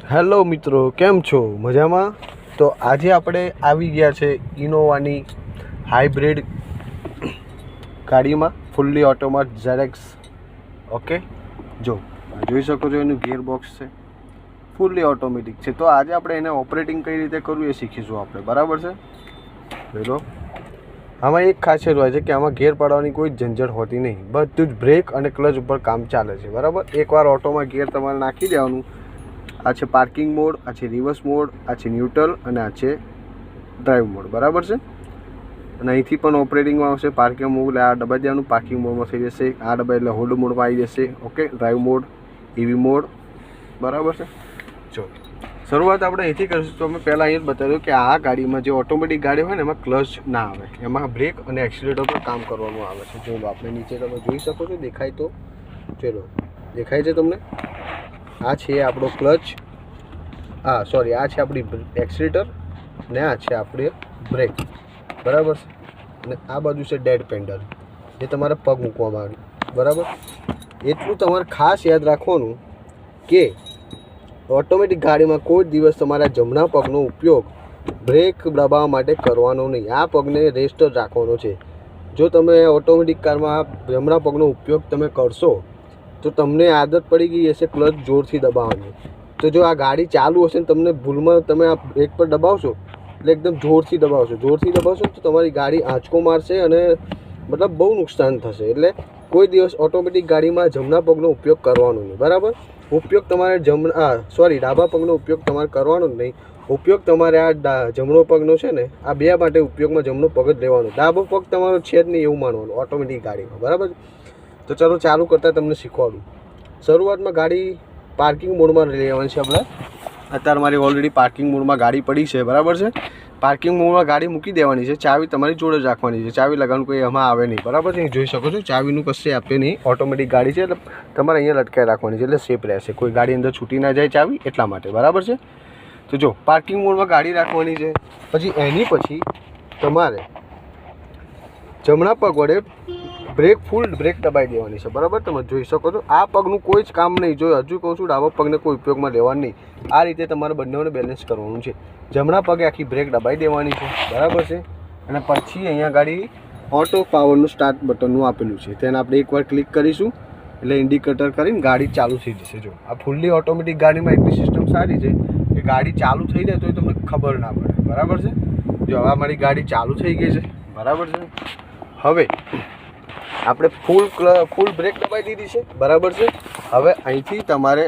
Hello મિત્રો, કેમ છો? મજામાં? તો આજે આપણે આવી ગયા છે ઇનોવાની હાઇબ્રિડ ગાડીમાં, ફૂલ્લી ઓટોમેટિક ZX. ઓકે, જોઈ શકો છો એનું ગિયર બોક્સ છે, ફૂલ્લી ઓટોમેટિક છે. તો આજે આપણે એને ઓપરેટિંગ કઈ રીતે કરવું એ શીખીશું આપણે, બરાબર છે? જોઈ આમાં એક ખાસિયત હોય છે કે આમાં ગિયર પાડવાની કોઈ ઝંઝટ હોતી નહીં, બધું જ બ્રેક અને ક્લચ ઉપર કામ ચાલે છે, બરાબર? એકવાર ઓટોમાં ગિયર તમારે નાખી દેવાનું. આ છે પાર્કિંગ મોડ, આ છે રિવર્સ મોડ, આ છે ન્યુટ્રલ અને આ છે ડ્રાઈવ મોડ, બરાબર છે? અને અહીંથી પણ ઓપરેટિંગમાં આવશે પાર્કિંગ મોડ, એટલે આ દબાઈ દેવાનું, પાર્કિંગ મોડમાં થઈ જશે. આ દબાઈ એટલે હોલ્ડ મોડમાં આવી જશે. Okay, drive mode, EV mode, બરાબર છે? જો શરૂઆત આપણે અહીંથી કરીશું. તો અમે પહેલાં અહીંયા જ બતાવ્યું કે આ ગાડીમાં જે ઓટોમેટિક ગાડી હોય ને એમાં ક્લચ ના આવે, એમાં બ્રેક અને એક્સિલેટર પર કામ કરવાનું આવે છે. જો આપણે નીચે તમે જોઈ શકો છો, દેખાય તો ચલો, દેખાય છે તમને? આ છે આપણો ક્લચ, આ છે આપણી એક્સિલેટર ને આ છે આપણે બ્રેક, બરાબર છે? અને આ બાજુ છે ડેડ પેન્ડલ, જે તમારે પગ મૂકવામાં આવે, બરાબર? એટલું તમારે ખાસ યાદ રાખવાનું કે ઓટોમેટિક ગાડીમાં કોઈ દિવસ તમારા જમણા પગનો ઉપયોગ બ્રેક દબાવવા માટે કરવાનો નહીં. આ પગને રેસ્ટ જ રાખવાનો છે. જો તમે ઓટોમેટિક કારમાં જમણા પગનો ઉપયોગ તમે કરશો તો તમને આદત પડી ગઈ હશે ક્લચ જોરથી દબાવવાની. તો જો આ ગાડી ચાલુ હશે ને તમને ભૂલમાં તમે આ બ્રેક પર દબાવશો એટલે એકદમ જોરથી દબાવશો તો તમારી ગાડી આંચકો મારશે અને મતલબ બહુ નુકસાન થશે. એટલે કોઈ દિવસ ઓટોમેટિક ગાડીમાં જમણા પગનો ઉપયોગ કરવાનો નહીં, બરાબર? ઉપયોગ તમારે ડાબા પગનો ઉપયોગ તમારે કરવાનો જ નહીં. ઉપયોગ તમારે આ જમણો પગનો છે ને, આ બે માટે ઉપયોગમાં જમણો પગ જ લેવાનો, ડાબો પગ તમારો છે જ નહીં એવું માનવાનું ઓટોમેટિક ગાડીમાં, બરાબર? તો ચાલો ચાલુ કરતાં તમને શીખવાડું. શરૂઆતમાં ગાડી પાર્કિંગ મોડમાં લેવાની છે આપણે. અત્યારે મારી ઓલરેડી પાર્કિંગ મોડમાં ગાડી પડી છે, બરાબર છે? પાર્કિંગ મોડમાં ગાડી મૂકી દેવાની છે. ચાવી તમારી જોડે જ રાખવાની છે, ચાવી લગાવવાનું કોઈ એમાં આવે નહીં, બરાબર છે? જોઈ શકો છો ચાવીનું કશે આપે નહીં, ઓટોમેટિક ગાડી છે એટલે તમારે અહીંયા લટકાઈ રાખવાની છે, એટલે સેફ રહેશે, કોઈ ગાડી અંદર છૂટી ના જાય ચાવી, એટલા માટે, બરાબર છે? તો જો પાર્કિંગ મોડમાં ગાડી રાખવાની છે. પછી તમારે જમણા પગ વડે ફૂલ બ્રેક દબાઈ દેવાની છે, બરાબર? તમે જોઈ શકો છો આ પગનું કોઈ જ કામ નહીં. જો હજુ કહું છું, ડાબા પગને કોઈ ઉપયોગમાં લેવાનું નહીં. આ રીતે તમારે બંનેઓને બેલેન્સ કરવાનું છે. જમણા પગે આખી બ્રેક દબાઈ દેવાની છે, બરાબર છે? અને પછી અહીંયા ગાડી ઓટો પાવરનું સ્ટાર્ટ બટનનું આપેલું છે, તેને આપણે એકવાર ક્લિક કરીશું એટલે ઇન્ડિકેટર કરીને ગાડી ચાલુ થઈ જશે. જો આ ફૂલ્લી ઓટોમેટિક ગાડીમાં એટલી સિસ્ટમ સારી છે કે ગાડી ચાલુ થઈ જાય તો એ તમને ખબર ના પડે, બરાબર છે? જો હવે મારી ગાડી ચાલુ થઈ ગઈ છે, બરાબર છે? હવે આપણે ફૂલ બ્રેક દબાઈ દીધી છે, બરાબર છે? હવે અહીંથી તમારે